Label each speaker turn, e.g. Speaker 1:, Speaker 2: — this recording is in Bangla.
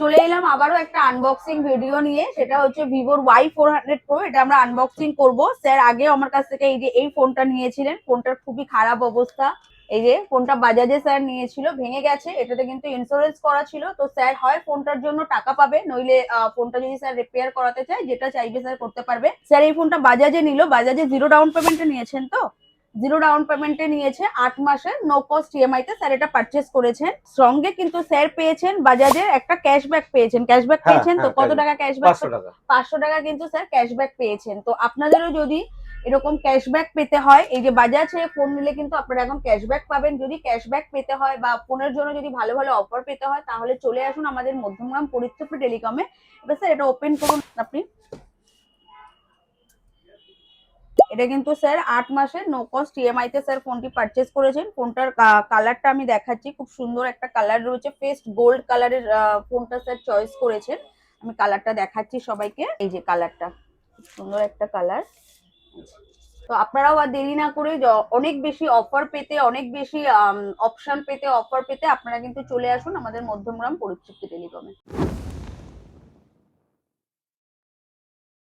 Speaker 1: চলে এলাম আবারও একটা আনবক্সিং ভিডিও নিয়ে, সেটা হচ্ছে ভিভোর Y400 Pro। এটা আমরা আনবক্সিং করব। স্যার আগেও আমার কাছ থেকে এই যে এই ফোনটা নিয়েছিলেন, ফোনটার খুবই খারাপ অবস্থা। এই যে ফোনটা বাজাজে স্যার নিয়েছিল, ভেঙে গেছে। এটাতে কিন্তু ইন্স্যুরেন্স করা ছিল, তো স্যার হয় ফোনটার জন্য টাকা পাবে, নইলে ফোনটা যদি স্যার রিপেয়ার করাতে চায়, যেটা চাইবে স্যার করতে পারবে। স্যার এই ফোনটা বাজাজে নিল, বাজাজে 0 ডাউন পেমেন্টে নিয়েছেন তো, 0 ডাউন পেমেন্টে নিয়েছে, 8 মাসের নো কস্ট ইএমআই তে স্যার এটা পারচেস করেছেন। সঙ্গে কিন্তু স্যার পেয়েছেন বাজাজের একটা ক্যাশব্যাক পেয়েছেন। ক্যাশব্যাক
Speaker 2: হ্যাঁ
Speaker 1: পেয়েছেন তো
Speaker 2: হ্যাঁ,
Speaker 1: কত টাকা ক্যাশব্যাক?
Speaker 2: 500 টাকা।
Speaker 1: 500 টাকা কিন্তু স্যার ক্যাশব্যাক পেয়েছেন। তো আপনাদেরও যদি এরকম ক্যাশব্যাক পেতে হয়, এই যে বাজাজে ফোন নিলে কিন্তু আপনারা এখন ক্যাশব্যাক পাবেন। যদি ক্যাশব্যাক পেতে হয় বা ফোনের জন্য যদি ভালো ভালো অফার পেতে হয়, তাহলে চলে আসুন আমাদের মধ্যমগ্রাম পরিতৃপ্তি টেলিকমে। এবার স্যার এটা ওপেন করুন আপনি। এটা কিন্তু স্যার 8 মাসের নো কস্ট ইএমআই তে স্যার ফোনটি পারচেস করেছেন। ফোনটার কালারটা আমি দেখাচ্ছি, খুব সুন্দর একটা কালার রয়েছে, পেস্ট গোল্ড কালারের ফোনটা স্যার চয়েস করেছেন। আমি কালারটা দেখাচ্ছি সবাইকে, এই যে কালারটা, খুব সুন্দর একটা কালার। তো আপনারাও আর দেরি না করে অনেক বেশি অফার পেতে, অনেক বেশি অপশন পেতে, অফার পেতে আপনারা কিন্তু চলে আসুন আমাদের মধ্যমগ্রাম পরিতৃপ্তি টেলিকমে।